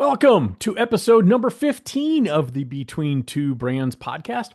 Welcome to episode number 15 of the Between Two Brands podcast.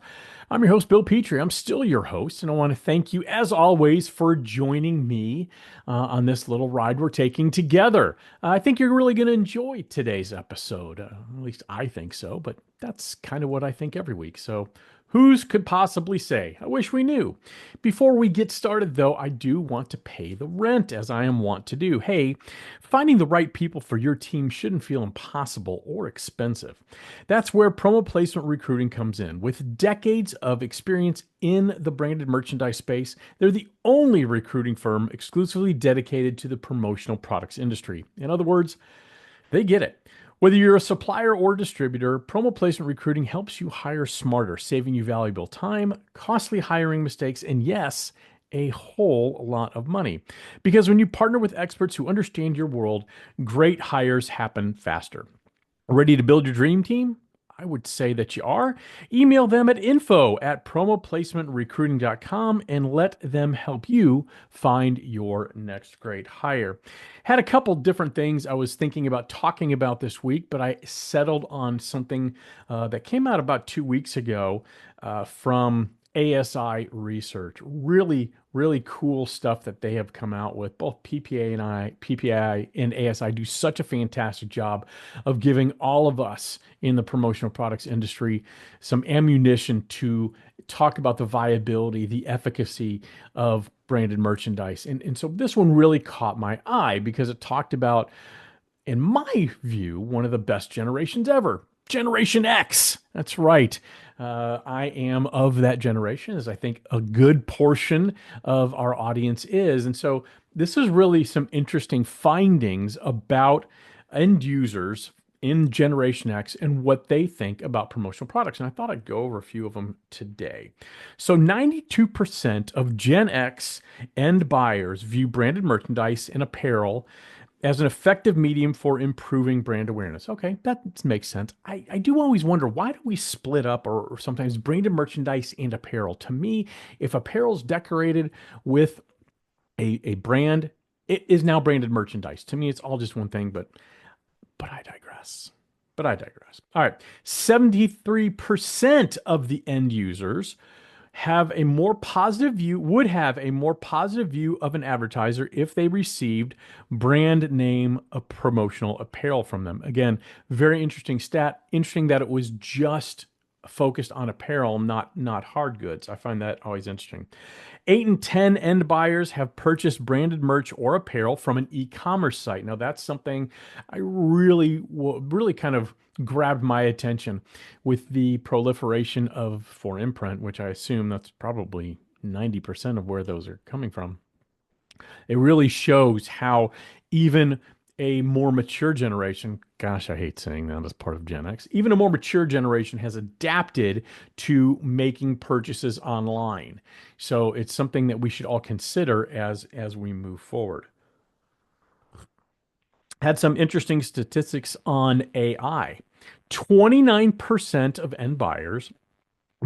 I'm your host, Bill Petrie. I'm still your host, and I want to thank you, as always, for joining me on this little ride we're taking together. I think you're really going to enjoy today's episode. At least I think so, but that's kind of what I think every week. So, whose could possibly say? I wish we knew. Before we get started, though, I do want to pay the rent, as I am wont to do. Hey, finding the right people for your team shouldn't feel impossible or expensive. That's where promo placement recruiting comes in. With decades of experience in the branded merchandise space, they're the only recruiting firm exclusively dedicated to the promotional products industry. In other words, they get it. Whether you're a supplier or distributor, promo placement recruiting helps you hire smarter, saving you valuable time, costly hiring mistakes, and yes, a whole lot of money. Because when you partner with experts who understand your world, great hires happen faster. Ready to build your dream team? I would say that you are. Email them at info@promoplacementrecruiting.com and let them help you find your next great hire. Had a couple different things I was thinking about talking about this week, but I settled on something that came out about 2 weeks ago from ASI Research. Really, really cool stuff that they have come out with. Both PPI and ASI do such a fantastic job of giving all of us in the promotional products industry some ammunition to talk about the viability, the efficacy of branded merchandise. And so this one really caught my eye because it talked about, in my view, one of the best generations ever. Generation X. That's right. I am of that generation, as I think a good portion of our audience is. And so this is really some interesting findings about end users in Generation X and what they think about promotional products. And I thought I'd go over a few of them today. So 92% of Gen X end buyers view branded merchandise and apparel as an effective medium for improving brand awareness. Okay, that makes sense. I do always wonder, why do we split up or sometimes branded merchandise and apparel? To me, if apparel's decorated with a brand, it is now branded merchandise. To me, it's all just one thing, but I digress. But I digress. All right. 73% of the end users would have a more positive view of an advertiser if they received brand name promotional apparel from them. Again, very interesting stat. Interesting that it was just focused on apparel, not hard goods. I find that always interesting. 8 in 10 end buyers have purchased branded merch or apparel from an e-commerce site. Now, that's something I really kind of grabbed my attention with the proliferation of for imprint, which I assume that's probably 90% of where those are coming from. It really shows how even a more mature generation, gosh, I hate saying that as part of Gen X, even a more mature generation has adapted to making purchases online. So it's something that we should all consider as we move forward. Had some interesting statistics on AI. 29% of end buyers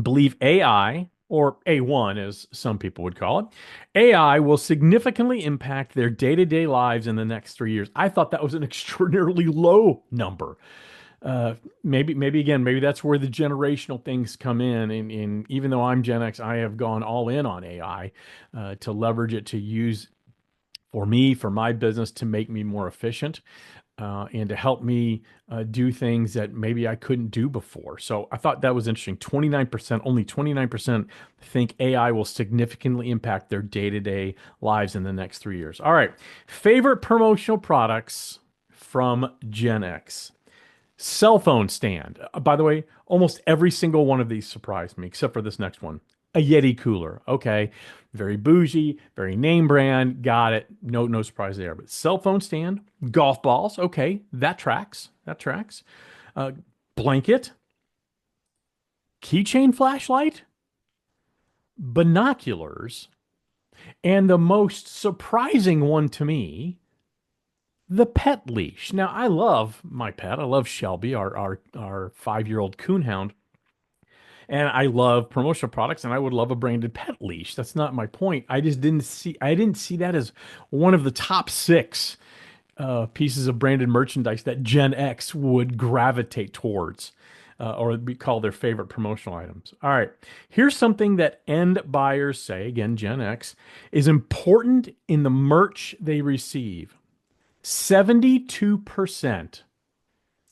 believe AI, or A1 as some people would call it, AI will significantly impact their day-to-day lives in the next 3 years. I thought that was an extraordinarily low number. Maybe that's where the generational things come in. And even though I'm Gen X, I have gone all in on AI to leverage it to use for me, for my business, to make me more efficient and to help me do things that maybe I couldn't do before. So I thought that was interesting. 29%, only 29% think AI will significantly impact their day-to-day lives in the next 3 years. All right. Favorite promotional products from Gen X. Cell phone stand. By the way, almost every single one of these surprised me, except for this next one. A Yeti cooler. Okay. Very bougie, very name brand. Got it. No surprise there. But cell phone stand, golf balls. Okay. That tracks. That tracks. Uh, Blanket, keychain flashlight, binoculars, and the most surprising one to me, the pet leash. Now, I love my pet. I love Shelby, our 5-year-old coonhound. And I love promotional products, and I would love a branded pet leash. That's not my point. I didn't see that as one of the top six pieces of branded merchandise that Gen X would gravitate towards, or be called their favorite promotional items. All right, here's something that end buyers say, again, Gen X, is important in the merch they receive. 72%,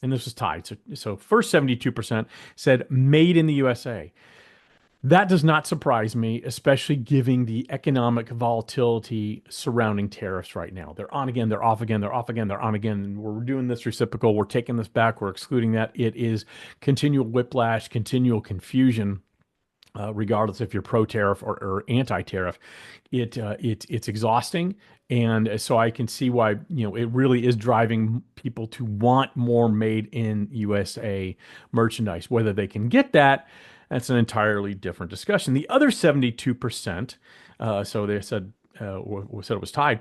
and this was tied. So first 72% said made in the USA. That does not surprise me, especially given the economic volatility surrounding tariffs right now. They're on again, they're off again, they're off again, they're on again. And we're doing this reciprocal, we're taking this back, we're excluding that. It is continual whiplash, continual confusion. Regardless if you're pro-tariff or anti-tariff, it's exhausting, and so I can see why it really is driving people to want more made in USA merchandise. Whether they can get that, that's an entirely different discussion. The other 72%, so they said said it was tied.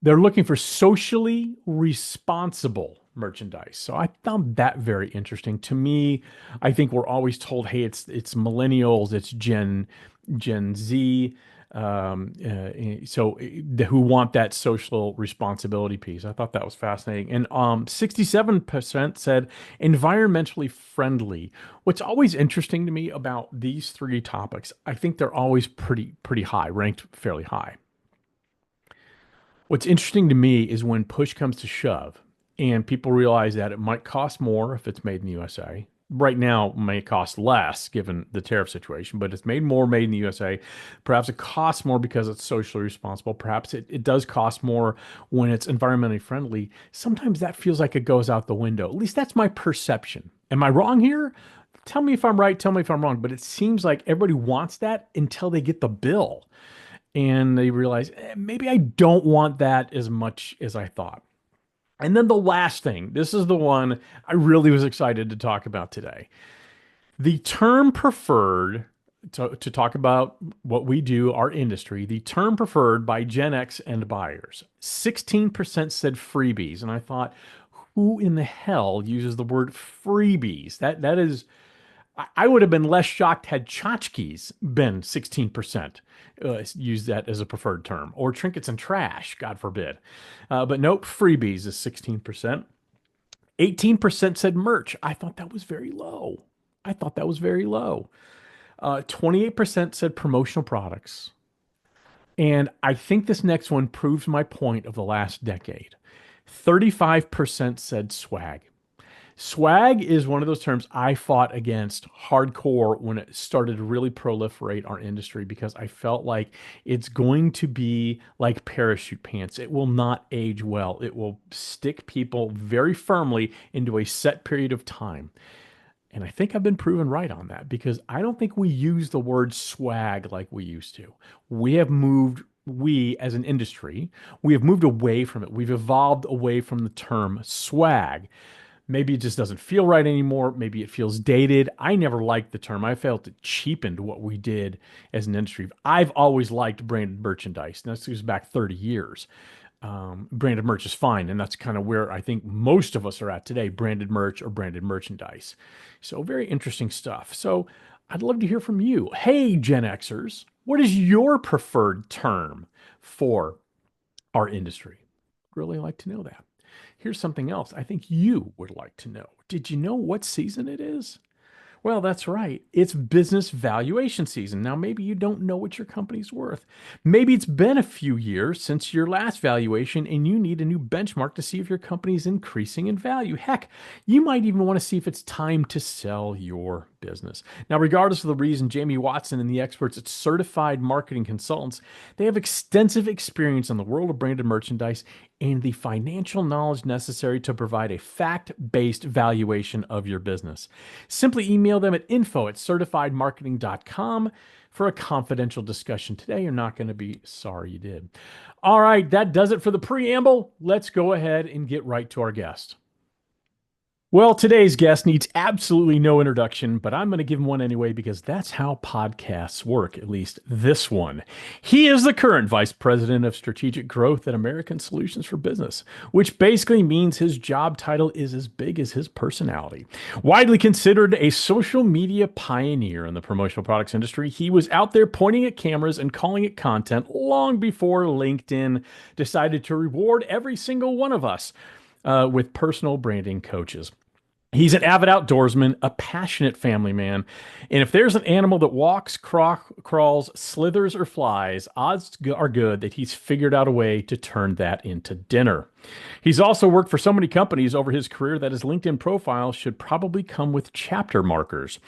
They're looking for socially responsible merchandise. So I found that very interesting. To me, I think we're always told, hey, it's millennials, it's Gen Z, who want that social responsibility piece. I thought that was fascinating. And 67% said environmentally friendly. What's always interesting to me about these three topics, I think they're always pretty high, ranked fairly high. What's interesting to me is when push comes to shove and people realize that it might cost more if it's made in the USA. Right now, it may cost less given the tariff situation, but it's made in the USA. Perhaps it costs more because it's socially responsible. Perhaps it does cost more when it's environmentally friendly. Sometimes that feels like it goes out the window. At least that's my perception. Am I wrong here? Tell me if I'm right. Tell me if I'm wrong. But it seems like everybody wants that until they get the bill and they realize maybe I don't want that as much as I thought. And then the last thing, this is the one I really was excited to talk about today. The term preferred to talk about what we do, our industry, the term preferred by Gen X and buyers. 16% said freebies. And I thought, who in the hell uses the word freebies? That is I would have been less shocked had tchotchkes been 16%, use that as a preferred term, or trinkets and trash, God forbid. But nope, freebies is 16%. 18% said merch. I thought that was very low. I thought that was very low. 28% said promotional products. And I think this next one proves my point of the last decade. 35% said swag. Swag is one of those terms I fought against hardcore when it started to really proliferate our industry because I felt like it's going to be like parachute pants. It will not age well. It will stick people very firmly into a set period of time. And I think I've been proven right on that because I don't think we use the word swag like we used to. We as an industry, we have moved away from it. We've evolved away from the term swag. Maybe it just doesn't feel right anymore. Maybe it feels dated. I never liked the term. I felt it cheapened what we did as an industry. I've always liked branded merchandise. And this goes back 30 years. Branded merch is fine. And that's kind of where I think most of us are at today, branded merch or branded merchandise. So very interesting stuff. So I'd love to hear from you. Hey, Gen Xers, what is your preferred term for our industry? Really like to know that. Here's something else I think you would like to know. Did you know what season it is? Well, that's right. It's business valuation season. Now, maybe you don't know what your company's worth. Maybe it's been a few years since your last valuation and you need a new benchmark to see if your company's increasing in value. Heck, you might even want to see if it's time to sell your business. Now, regardless of the reason, Jamie Watson and the experts at Certified Marketing Consultants, they have extensive experience in the world of branded merchandise and the financial knowledge necessary to provide a fact-based valuation of your business. Simply email them at info@certifiedmarketing.com for a confidential discussion today. You're not going to be sorry you did. All right, that does it for the preamble. Let's go ahead and get right to our guest. Well, today's guest needs absolutely no introduction, but I'm going to give him one anyway because that's how podcasts work, at least this one. He is the current Vice President of Strategic Growth at American Solutions for Business, which basically means his job title is as big as his personality. Widely considered a social media pioneer in the promotional products industry, he was out there pointing at cameras and calling it content long before LinkedIn decided to reward every single one of us with personal branding coaches. He's an avid outdoorsman, a passionate family man, and if there's an animal that walks, crawls, slithers, or flies, odds are good that he's figured out a way to turn that into dinner. He's also worked for so many companies over his career that his LinkedIn profile should probably come with chapter markers.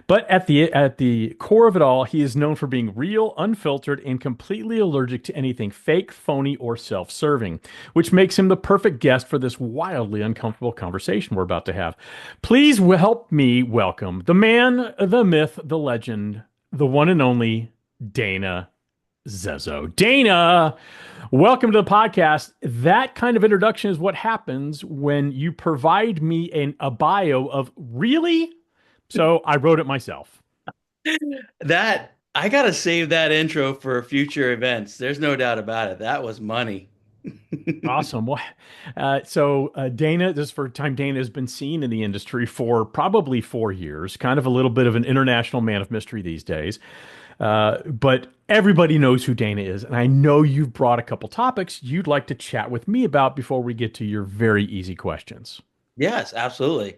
But at the core of it all, he is known for being real, unfiltered, and completely allergic to anything fake, phony, or self-serving, which makes him the perfect guest for this wildly uncomfortable conversation we're about to have. Please help me welcome the man, the myth, the legend, the one and only Dana Zezzo. Dana, welcome to the podcast. That kind of introduction is what happens when you provide me a bio of really. So I wrote it myself. That I gotta save that intro for future events. There's no doubt about it. That was money. Awesome. Well, Dana, this is the first time Dana has been seen in the industry for probably 4 years, kind of a little bit of an international man of mystery these days. But everybody knows who Dana is. And I know you've brought a couple topics you'd like to chat with me about before we get to your very easy questions. Yes, absolutely.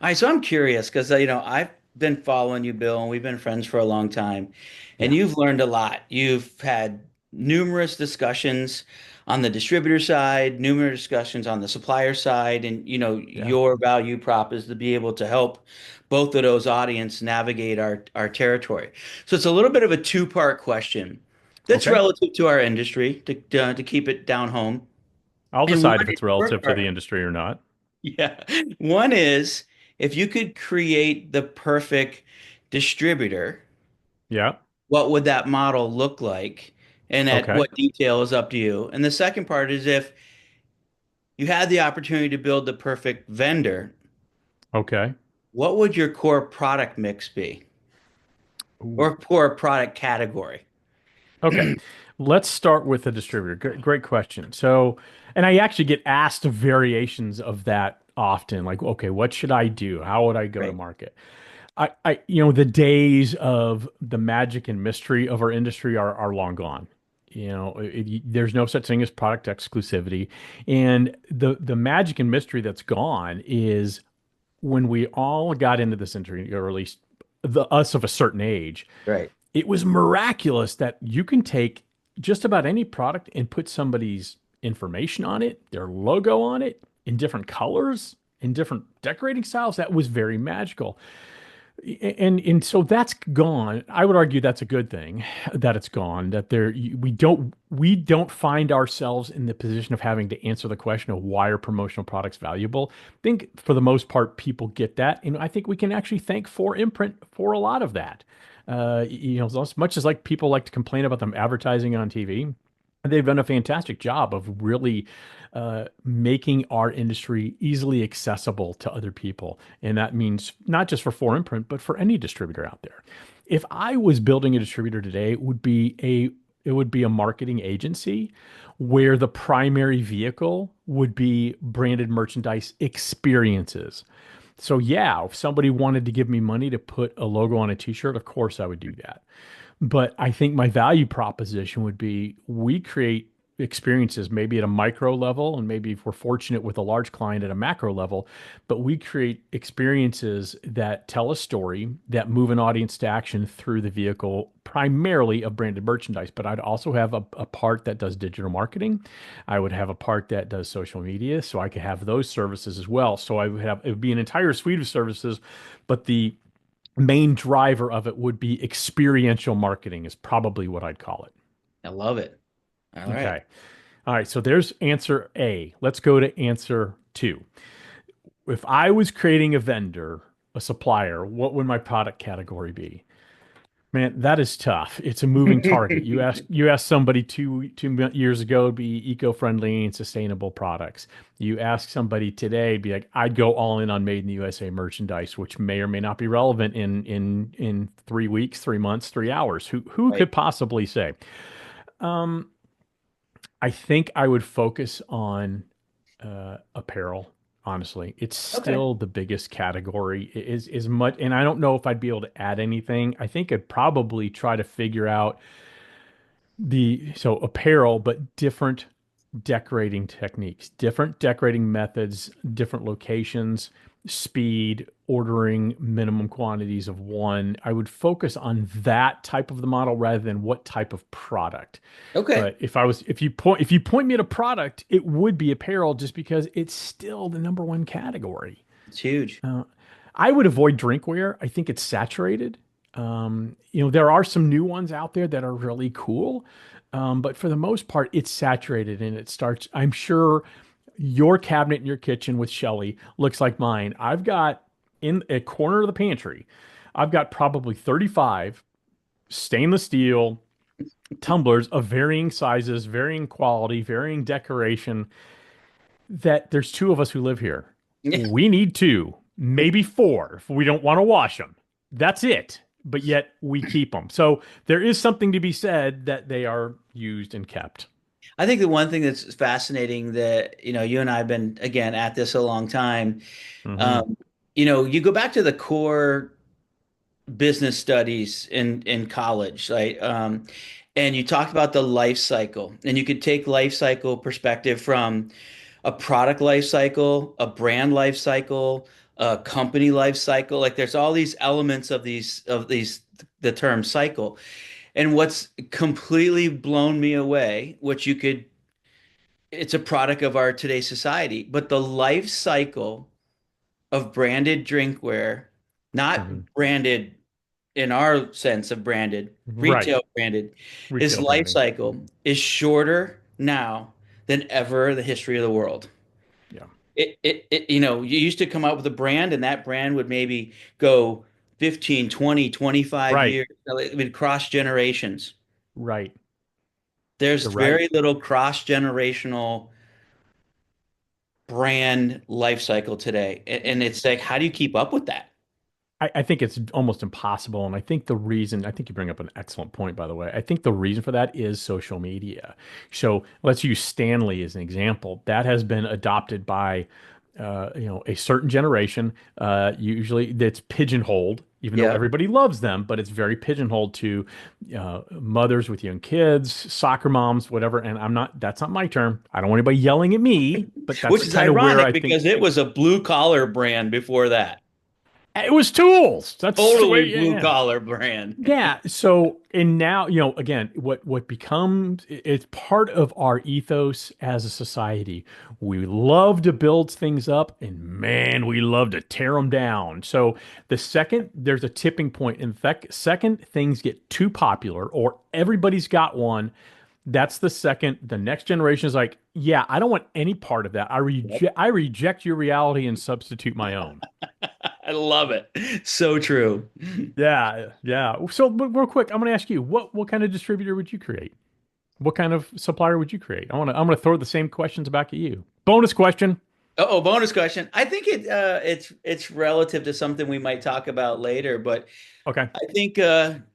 All right, so I'm curious because I've been following you, Bill, and we've been friends for a long time, and Yeah. you've learned a lot. You've had numerous discussions on the distributor side, numerous discussions on the supplier side, and Yeah. your value prop is to be able to help both of those audience navigate our territory. So it's a little bit of a two-part question that's Okay. relative to our industry to keep it down home. I'll And one decide if is it's your relative to the part. industry or not. Yeah. One is if you could create the perfect distributor, Yeah. what would that model look like? And at Okay. what detail is up to you. And the second part is if you had the opportunity to build the perfect vendor, Okay. what would your core product mix be Ooh. or core product category? Okay, let's start with the distributor. Great question. So, and I actually get asked variations of that often, like, okay, what should I do? How would I go to Right. market? The days of the magic and mystery of our industry are long gone. There's no such thing as product exclusivity, and the magic and mystery that's gone is when we all got into this industry, or at least the us of a certain age, Right. it was miraculous that you can take just about any product and put somebody's information on it, their logo on it, in different colors, in different decorating styles. That was very magical. And so that's gone. I would argue that's a good thing that it's gone. That we don't find ourselves in the position of having to answer the question of why are promotional products valuable. I think for the most part people get that, and I think we can actually thank For Imprint for a lot of that. As much as like people like to complain about them advertising on TV, they've done a fantastic job of really making our industry easily accessible to other people. And that means not just for 4imprint, but for any distributor out there. If I was building a distributor today, it would be a marketing agency where the primary vehicle would be branded merchandise experiences. So yeah, if somebody wanted to give me money to put a logo on a t-shirt, of course I would do that. But I think my value proposition would be we create experiences maybe at a micro level, and maybe if we're fortunate with a large client at a macro level, but we create experiences that tell a story that move an audience to action through the vehicle primarily of branded merchandise. But I'd also have a part that does digital marketing. I would have a part that does social media. So I could have those services as well. So it would be an entire suite of services, but the main driver of it would be experiential marketing is probably what I'd call it. I love it. All right. Okay. All right. So there's answer A. Let's go to answer two. If I was creating a vendor, a supplier, what would my product category be? Man, that is tough. It's a moving target. You ask somebody two years ago to be eco-friendly and sustainable products. You ask somebody today, be like, I'd go all in on Made in the USA merchandise, which may or may not be relevant in 3 weeks, 3 months, 3 hours. Who Right. could possibly say? Um, I think I would focus on apparel. Honestly, it's Okay. still the biggest category. It is much, and I don't know if I'd be able to add anything. I think I'd probably try to figure out so apparel, but different decorating techniques, different decorating methods, different locations, speed, ordering minimum quantities of one. I would focus on that type of the model rather than what type of product. Okay. But if you point me at a product, it would be apparel just because it's still the number one category. It's huge. Uh, I would avoid drinkware. I think it's saturated. There are some new ones out there that are really cool, but for the most part, it's saturated and it starts. I'm sure your cabinet in your kitchen with Shelly looks like mine. I've got in a corner of the pantry, I've got probably 35 stainless steel tumblers of varying sizes, varying quality, varying decoration. That there's two of us who live here. We need two, maybe four if we don't want to wash them. That's it. But yet we keep them. So there is something to be said that they are used and kept. I think the one thing that's fascinating that, you and I have been, again, at this a long time. Hmm. Um, you go back to the core business studies in college, right? And you talked about the life cycle, and you could take life cycle perspective from a product life cycle, a brand life cycle, a company life cycle. Like there's all these elements of these the term cycle. And what's completely blown me away, which you could it's a product of our today's society, but the life cycle of branded drinkware, Hmm. not branded in our sense of branded, Right. retail branded, its Retail life branding. cycle is shorter now than ever in the history of the world. Yeah. You used to come out with a brand and that brand would maybe go 15, 20, 25 Right. years. It would cross generations. Right. There's You're right. very little cross generational brand life cycle today. And it's like, how do you keep up with that? I think it's almost impossible. And I think the reason, I think you bring up an excellent point, by the way. I think the reason for that is social media. So let's use Stanley as an example. That has been adopted by, a certain generation. Usually that's pigeonholed, even though Yeah. everybody loves them, but it's very pigeonholed to mothers with young kids, soccer moms, whatever. And that's not my term. I don't want anybody yelling at me, but that's Which is kind of where ironic I think because it was a blue collar brand before that. it was tools. That's the way, Totally yeah, blue yeah. collar brand. Yeah. So, and now, again, what becomes it's part of our ethos as a society. We love to build things up, and man, we love to tear them down. So, the second there's a tipping point, in fact, second things get too popular, or everybody's got one. That's the second. The next generation is like, yeah, I don't want any part of that. Yep. I reject your reality and substitute my own. I love it. So true. Yeah, yeah. So, but real quick, I'm going to ask you, what kind of distributor would you create? What kind of supplier would you create? I'm going to throw the same questions back at you. Bonus question. Oh, bonus question. I think it's relative to something we might talk about later, but Okay.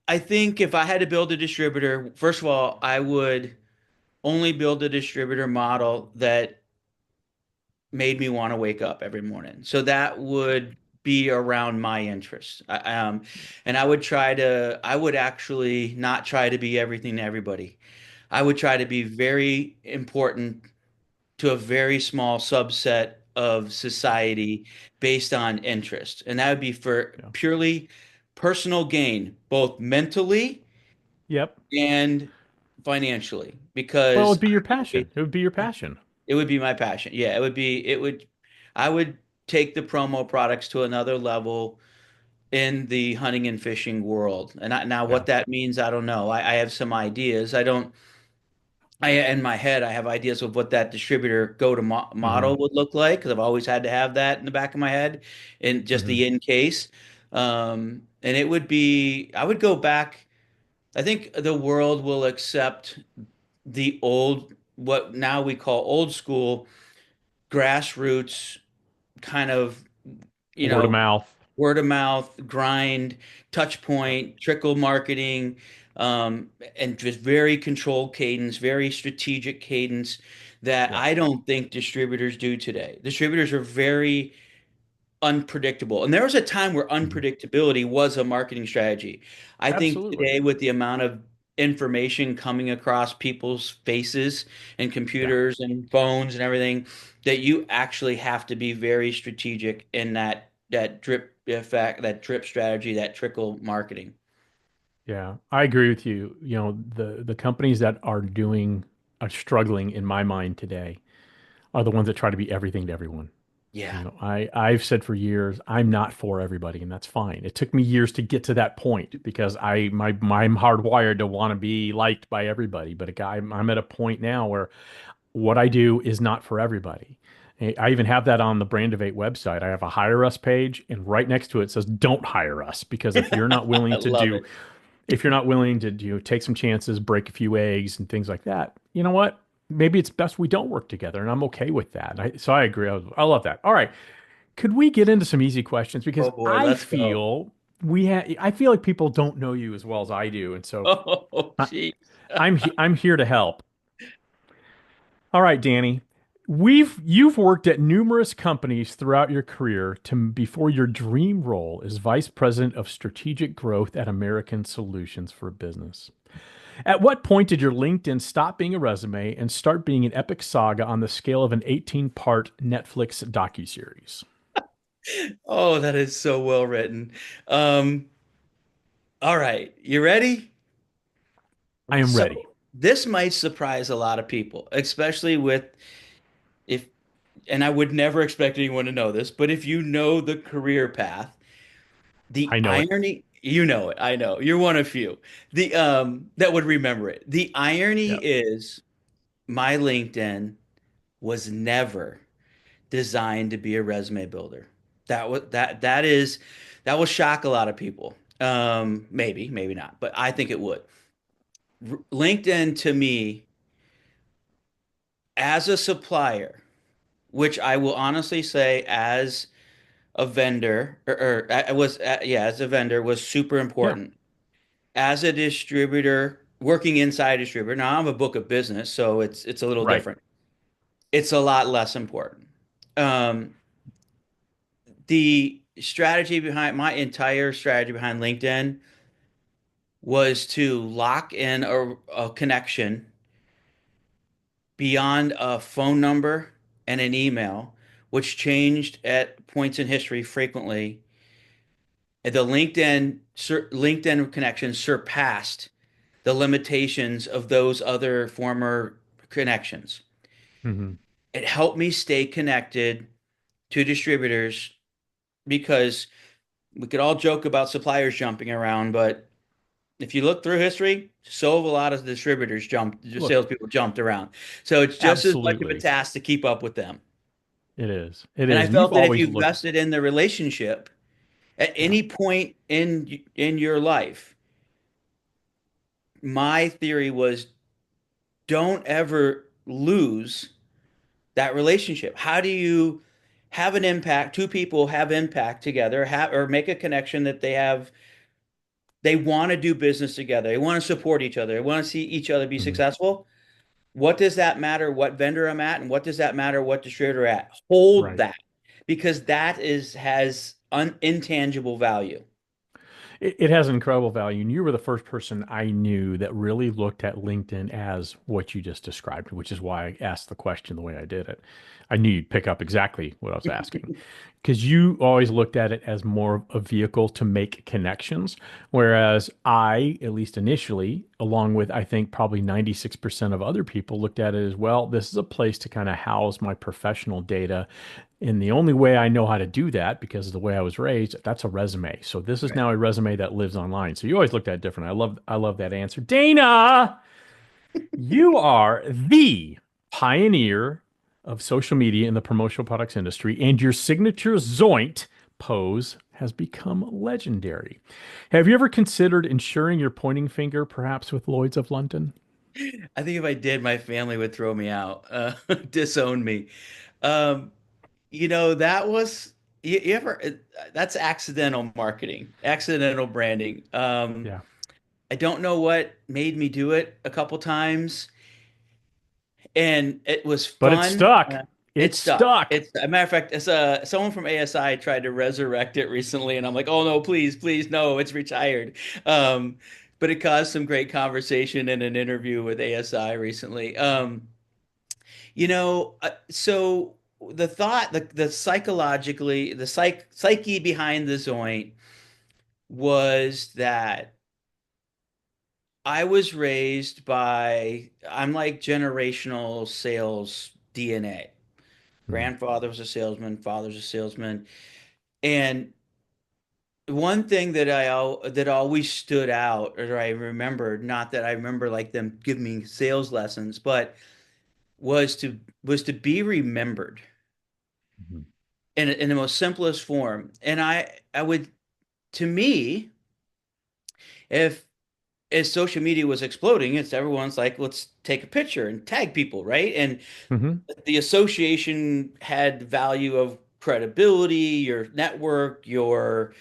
I think if I had to build a distributor, first of all, I would only build a distributor model that made me want to wake up every morning. So that would be around my interests. And I would actually not try to be everything to everybody. I would try to be very important to a very small subset of society based on interest. And that would be for Yeah. purely personal gain, both mentally Yep. and financially, Well, it because would be your passion. It would be your passion. it would be my passion. Yeah, I would take the promo products to another level in the hunting and fishing world. And now Yeah. what that means, I don't know. I have some ideas. In my head, I have ideas of what that distributor go to Hmm. model would look like because I've always had to have that in the back of my head and just Hmm. the in case. And it would be, I would go back. I think the world will accept the old, what now we call old school, grassroots kind of, you Word of know, mouth. word of mouth, grind, touch point, trickle marketing, and just very controlled cadence, very strategic cadence that Yep. I don't think distributors do today. Distributors are very unpredictable. And there was a time where Mhm. unpredictability was a marketing strategy. I think Absolutely. today, with the amount of information coming across people's faces and Yeah. computers and phones and everything, that you actually have to be very strategic in that drip effect, that drip strategy, that trickle marketing. Yeah. I agree with you. You know, the companies that are struggling in my mind today are the ones that try to be everything to everyone. You Yeah, know, I've said for years I'm not for everybody, and that's fine. It took me years to get to that point because I'm hardwired to want to be liked by everybody. But I'm at a point now where what I do is not for everybody. I even have that on the Brand of Eight website. I have a hire us page, and right next to it says "Don't hire us," because I love it. if you're not willing to take some chances, break a few eggs, and things like that, you know what? Maybe it's best we don't work together, and I'm okay with that. So I agree. I love that. All right, could we get into some easy questions because Oh boy, let's go. I feel like people don't know you as well as I do, and so Oh, I, geez. I'm here to help. All right, Danny. You've worked at numerous companies throughout your career to before your dream role as Vice President of Strategic Growth at American Solutions for Business. At what point did your LinkedIn stop being a resume and start being an epic saga on the scale of an 18-part Netflix docuseries? Oh, that is so well written. Um, all right, you ready? I am So ready. this might surprise a lot of people, especially with if, and I would never expect anyone to know this, but if you know the career path, the I know it. irony, you know it, I know, you're one of few. The that would remember it. The irony Yeah. is my LinkedIn was never designed to be a resume builder. That will shock a lot of people. Maybe, maybe not, but I think it would. LinkedIn to me as a supplier, which I will honestly say as a vendor, or I was, yeah, as a vendor was super Yeah. important. As a distributor, working inside a distributor, now I'm a book of business, so it's a little Right. different. It's a lot less important. Um, the strategy behind my entire strategy behind LinkedIn was to lock in a connection beyond a phone number and an email, which changed at points in history frequently. The LinkedIn connection surpassed the limitations of those other former connections. Hmm. It helped me stay connected to distributors because we could all joke about suppliers jumping around, but if you look through history, so have a lot of distributors jumped, Look, salespeople jumped around. So it's just as much of a absolutely. task to keep up with them. It is. It And I is. And you've felt that if always you looked, vested in the relationship at yeah. any point in your life, my theory was don't ever lose that relationship. How do you have an impact? Two people have impact together, have or make a connection that they want to do business together. They want to support each other. They want to see each other be Mhm. successful. What does that matter what vendor I'm at, and what does that matter what distributor at? Hold Right. that because that is has intangible value. It has incredible value. And you were the first person I knew that really looked at LinkedIn as what you just described, which is why I asked the question the way I did it. I knew you'd pick up exactly what I was asking because you always looked at it as more of a vehicle to make connections. Whereas I, at least initially, along with I think probably 96% of other people, looked at it as well, this is a place to kind of house my professional data. And the only way I know how to do that, because of the way I was raised, that's a resume. So this is Right. now a resume that lives online. So you always looked at it different. I love that answer. Dana, you are the pioneer of social media in the promotional products industry, and your signature Zoint pose has become legendary. Have you ever considered insuring your pointing finger perhaps with Lloyd's of London? I think if I did, my family would throw me out, disown me. Um, that was you ever that's accidental marketing, accidental branding. Yeah. I don't know what made me do it a couple times, and it was But it fun. stuck. It It stuck. stuck. It's a matter of fact, it's someone from ASI tried to resurrect it recently, and I'm like, oh no, please, please, no, it's retired. Um, but it caused some great conversation in an interview with ASI recently. So the thought, the psychologically, the psyche behind the Zoint was that I was raised by, I'm like generational sales DNA. Mhm. Grandfather was a salesman, father's a salesman. And one thing that always stood out, or I remembered, not that I remember like them giving me sales lessons, but was to be remembered Mhm. in the most simplest form. And I would, to me, if as social media was exploding, it's everyone's like, let's take a picture and tag people, right? And Mhm. the association had value of credibility, your network, your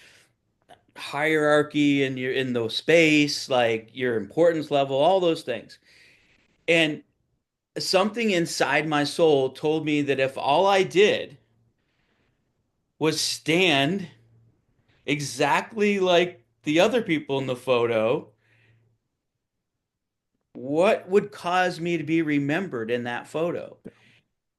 hierarchy and your in the space, like your importance level, all those things. And something inside my soul told me that if all I did was stand exactly like the other people in the photo, what would cause me to be remembered in that photo?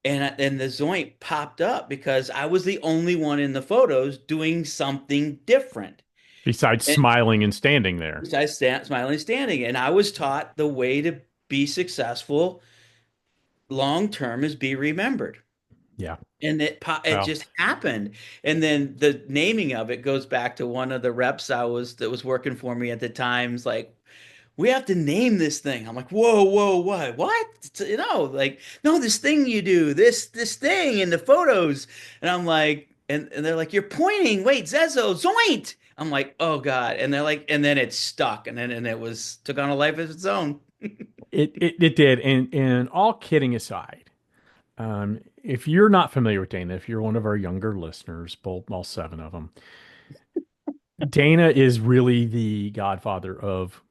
And the Zoint popped up because I was the only one in the photos doing something different. Besides And smiling and standing there. I stand smiling standing, and I was taught the way to be successful long term is be remembered. Yeah. And it Well, just happened. And then the naming of it goes back to one of the reps that was working for me at the times, like, we have to name this thing. I'm like, whoa, whoa, what? Like, no, this thing you do, this thing in the photos. And I'm like, and they're like, you're pointing. Wait, Zezzo, Zoint. I'm like, oh God. And they're like, and then it stuck, and it was took on a life of its own. it did. And all kidding aside, if you're not familiar with Dana, if you're one of our younger listeners, both all seven of them, Dana is really the godfather of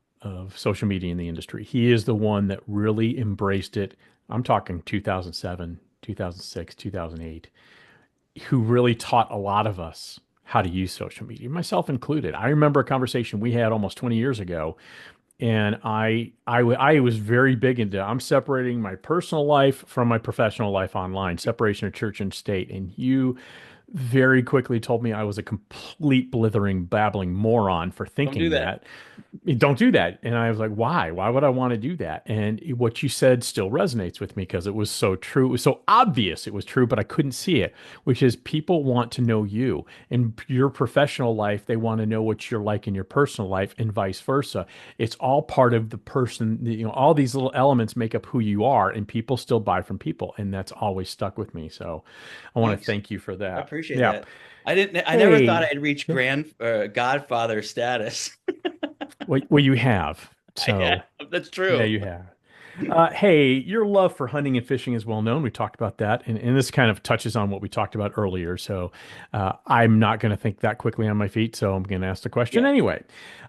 social media in the industry. He is the one that really embraced it. I'm talking 2007, 2006, 2008, who really taught a lot of us how to use social media, myself included. I remember a conversation we had almost 20 years ago, and I was very big into I'm separating my personal life from my professional life online, separation of church and state. And you very quickly told me I was a complete blithering, babbling moron for Don't do thinking that. that. Don't do that. And I was like, why? Why would I want to do that? And what you said still resonates with me because it was so true. It was so obvious it was true, but I couldn't see it, which is people want to know you. In your professional life, they want to know what you're like in your personal life and vice versa. It's all part of the person, all these little elements make up who you are, and people still buy from people. And that's always stuck with me. So I want to Thanks. thank you for I that. appreciate Yeah. that. I never thought Hey. I'd reach Yeah. godfather status. Well, you have. Yeah, So that's yeah, true. you have. Hey, your love for hunting and fishing is well known. We talked about that, and this kind of touches on what we talked about earlier. So I'm not going to think that quickly on my feet. So I'm going to ask the question Yeah. anyway.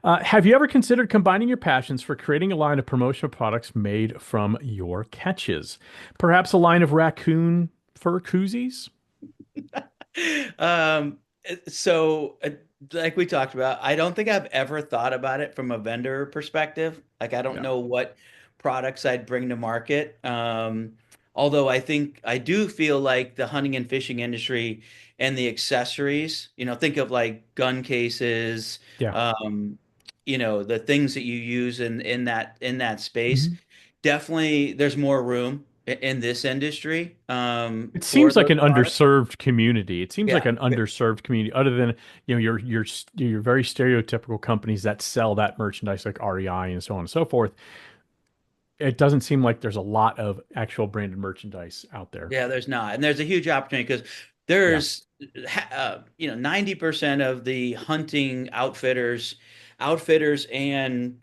Have you ever considered combining your passions for creating a line of promotional products made from your catches? Perhaps a line of raccoon fur koozies? Um, so like we talked about, I don't think I've ever thought about it from a vendor perspective. Like I don't Yeah. know what products I'd bring to market. Although I think I do feel like the hunting and fishing industry and the accessories, think of like gun cases, Yeah. um, the things that you use in that space. Mhm. Definitely, there's more room in this industry It for seems like those an products. underserved community. It seems like Yeah. an underserved community, other than your very stereotypical companies that sell that merchandise like REI and so on and so forth. It doesn't seem like there's a lot of actual branded merchandise out there. Yeah, there's not. And there's a huge opportunity because Yeah. there's 90% of the hunting outfitters and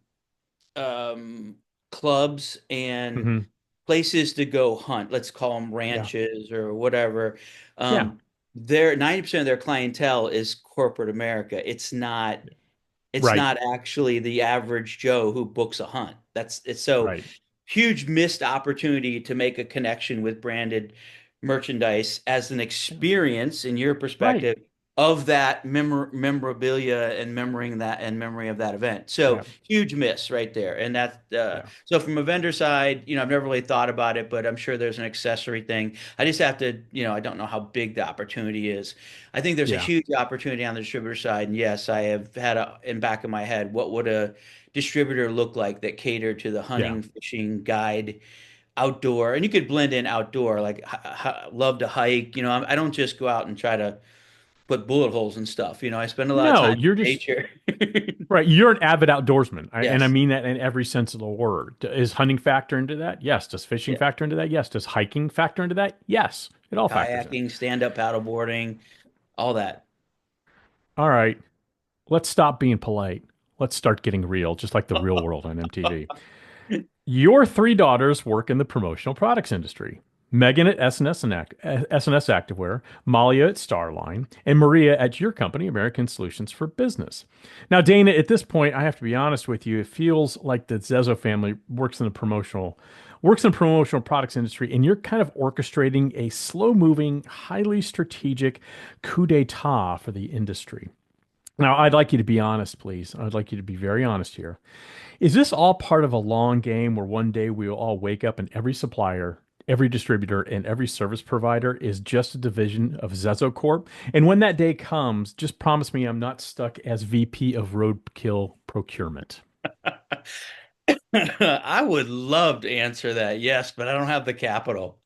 um, clubs and Hmm. places to go hunt, let's call them Yeah. ranches or whatever. Yeah. Their 90% of their clientele is corporate America. It's Right. not actually the average Joe who books a hunt. It's so Right. huge missed opportunity to make a connection with branded merchandise as an experience in your Right. perspective of that memorabilia and memory of that event. So Yeah. huge miss right there. And that Yeah. so from a vendor side, I've never really thought about it, but I'm sure there's an accessory thing. I just have to, I don't know how big the opportunity is. I think there's a Yeah. huge opportunity on the distributor side. And yes, I have had in back of my head, what would a distributor look like that catered to the Yeah. hunting, fishing, guide, outdoor, and you could blend in outdoor, like love to hike. I don't just go out and try to put bullet holes and stuff. I spend a lot of No, time you're in just nature. right. You're an avid outdoorsman, and I Yes. mean that in every sense of the word. Is hunting factor into that? Yes. Does fishing Yeah. factor into that? Yes. Does hiking factor into that? Yes. It all factors in. Kayaking, stand-up paddleboarding, all that. All right. Let's stop being polite. Let's start getting real, just like the real world on MTV. Your three daughters work in the promotional products industry. Megan at S&S Activewear, Malia at Starline, and Maria at your company, American Solutions for Business. Now, Dana, at this point, I have to be honest with you. It feels like the Zezzo family works in the promotional products industry, and you're kind of orchestrating a slow-moving, highly strategic coup d'état for the industry. Now, I'd like you to be honest, please. I'd like you to be very honest here. Is this all part of a long game where one day we will all wake up and every supplier, every distributor, and every service provider is just a division of Zezzo Corp? And when that day comes, just promise me I'm not stuck as VP of Roadkill Procurement. I would love to answer that, yes, but I don't have the capital.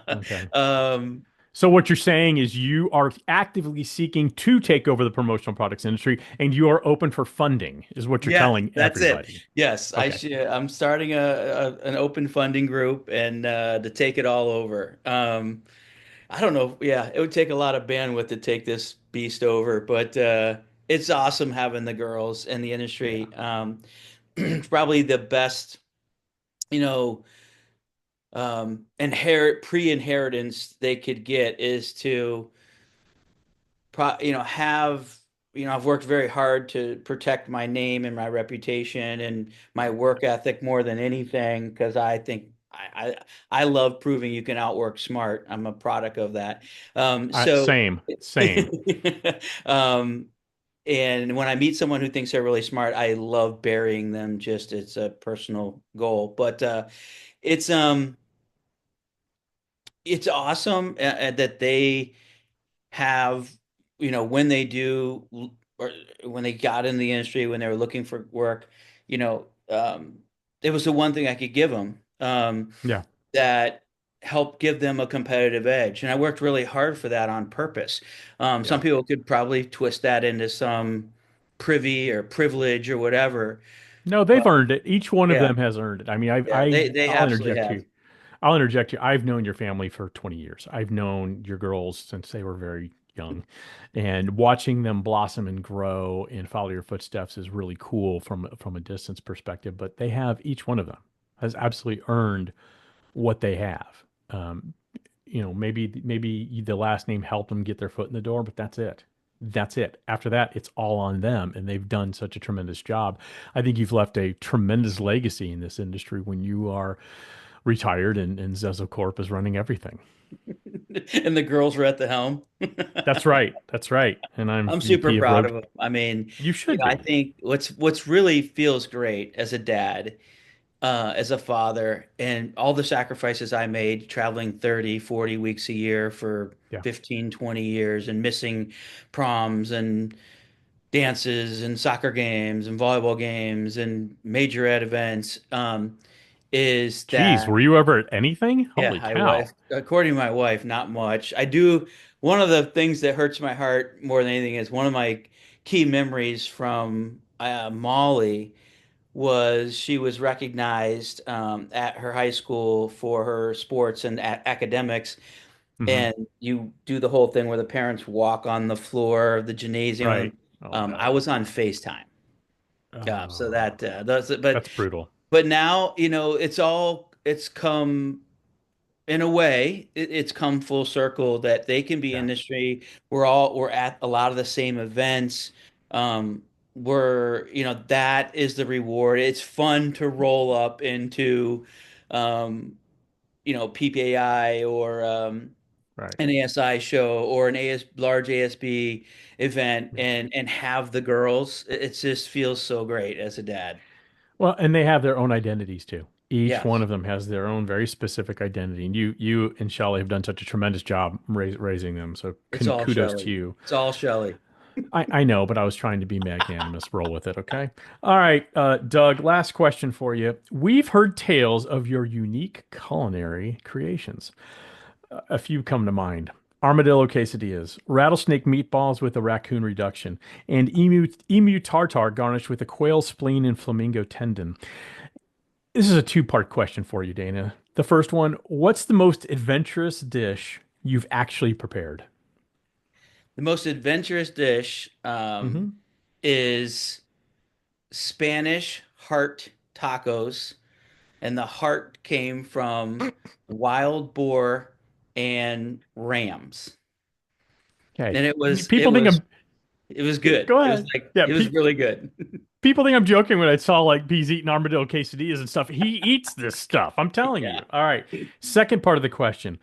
Okay. um, So what you're saying is you are actively seeking to take over the promotional products industry and you are open for funding, is what you're yes, telling that's it. everybody. Yes, Okay. I'm starting an open funding group and to take it all over. I don't know. Yeah, it would take a lot of bandwidth to take this beast over, but it's awesome having the girls in the Yeah. industry. Probably the best, you know, pre-inheritance they could get is to, have, I've worked very hard to protect my name and my reputation and my work ethic more than anything because I think I love proving you can outwork smart. I'm a product of that. So, Same, same. um, and when I meet someone who thinks they're really smart, I love burying them. Just it's a personal goal, but it's um it's awesome that they have, when they do, or when they got in the industry, when they were looking for work, you know, um, it was the one thing I could give them Yeah. that helped give them a competitive edge. And I worked really hard for that on purpose. Some Yeah. people could probably twist that into some privy or privilege or whatever. No, they've But earned it. Each one of yeah, them has earned it. I mean, yeah, they I'll absolutely interject have. you. I'll interject you. I've known your family for 20 years. I've known your girls since they were very young. And watching them blossom and grow and follow your footsteps is really cool from a distance perspective. But they have each one of them has absolutely earned what they have. Um, maybe the last name helped them get their foot in the door, but that's it. That's it. After that, it's all on them, and they've done such a tremendous job. I think you've left a tremendous legacy in this industry when you are retired and Zezzo Corp is running everything. And the girls were at the helm. That's right. That's right. And I'm I'm super VP of proud Road. of them. I mean, You should I be. think what's really feels great as a dad, as a father, and all the sacrifices I made traveling 30, 40 weeks a year for Yeah. 15, 20 years and missing proms and dances and soccer games and volleyball games and major ed events, is Geez, that were you ever at anything? yeah, Holy I wife. cow. According to my wife, not much. I do. One of the things that hurts my heart more than anything is one of my key memories from Molly was she was recognized at her high school for her sports and academics, Hmm. and you do the whole thing where the parents walk on the floor of the Right. gymnasium. Oh I no. was on FaceTime. So Oh, that that's but that's brutal. now, it's come in a way, it's come full circle that they can be Yeah. industry. We're at a lot of the same events. That is the reward. It's fun to roll up into um, PPAI or Right. an ASI show or an large ASB event Yeah. and have the girls. It just feels so great as a dad. Well, and they have their own identities too. Each one Yes, of them has their own very specific identity, and you and Shelley have done such a tremendous job raising them. So it's all kudos to Shelly. you. It's all Shelly. I know, but I was trying to be magnanimous. Roll with it, okay? All right, Doug. Last question for you. We've heard tales of your unique culinary creations. A few come to mind: armadillo quesadillas, rattlesnake meatballs with a raccoon reduction, and emu tartar garnished with a quail spleen and flamingo tendon. This is a two-part question for you, Dana. The first one: what's the most adventurous dish you've actually prepared? The most adventurous dish Hmm. is Spanish heart tacos, and the heart came from wild boar and rams. Okay. And it was it People think was I'm. it was good. Go It was ahead. like Yeah, it was really good. people think I'm joking when I saw like he's eating armadillo quesadillas and stuff. He eats this stuff. I'm telling Yeah. you. All right. Second part of the question: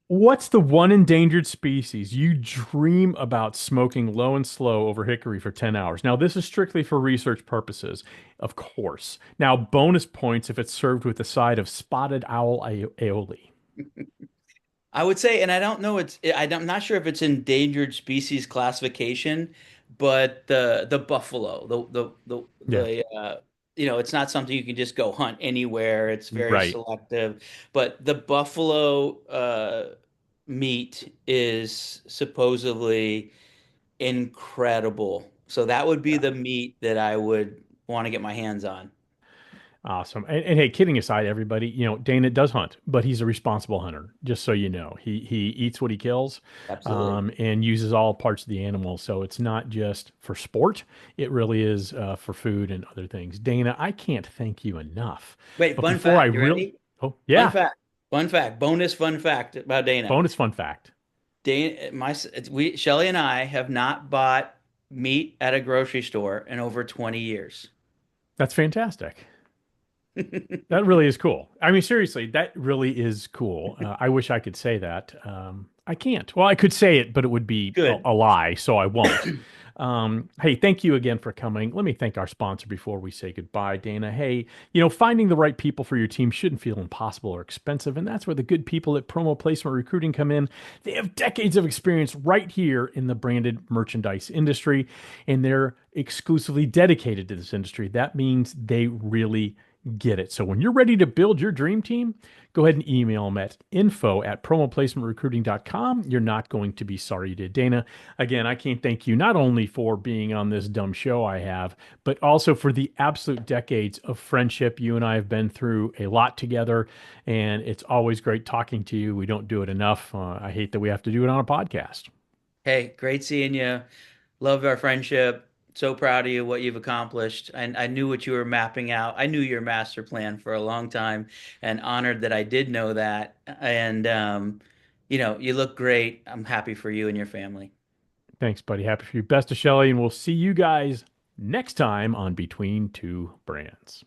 what's the one endangered species you dream about smoking low and slow over hickory for 10 hours? Now, this is strictly for research purposes, of course. Now, bonus points if it's served with a side of spotted owl aioli. I would say, and I don't know, I'm not sure if it's endangered species classification, but the buffalo, Yeah, it's not something you can just go hunt anywhere. It's very right. selective. But the buffalo meat is supposedly incredible. So that would be Yeah. the meat that I would want to get my hands on. Awesome. And hey, kidding aside, everybody, Dana does hunt, but he's a responsible hunter, just so you know. He eats what he kills, Absolutely. and uses all parts of the animal. So it's not just for sport, it really is for food and other things. Dana, I can't thank you enough. Wait, But fun before I fact. You real ready? oh Fun yeah, fact. Fun fact. Bonus fun fact about Dana. bonus fun fact. Dana, Shelly and I have not bought meat at a grocery store in over 20 years. That's fantastic. That really is cool. I mean, seriously, that really is cool. I wish I could say that. I can't. Well, I could say it, but it would be Good. a lie, so I won't. Hey, thank you again for coming. Let me thank our sponsor before we say goodbye, Dana. Hey, finding the right people for your team shouldn't feel impossible or expensive, and that's where the good people at Promo Placement Recruiting come in. They have decades of experience right here in the branded merchandise industry, and they're exclusively dedicated to this industry. That means they really get it. So when you're ready to build your dream team, go ahead and email them at info@promoplacementrecruiting.com. You're not going to be sorry you did. Dana, again, I can't thank you not only for being on this dumb show I have, but also for the absolute decades of friendship. You and I have been through a lot together, and it's always great talking to you. We don't do it enough. I hate that we have to do it on a podcast. Hey, great seeing you. Loved our friendship. So proud of you, what you've accomplished. And I knew what you were mapping out. I knew your master plan for a long time and honored that I did know that. And, you look great. I'm happy for you and your family. Thanks, buddy. Happy for you. Best of Shelley, and we'll see you guys next time on Between Two Brands.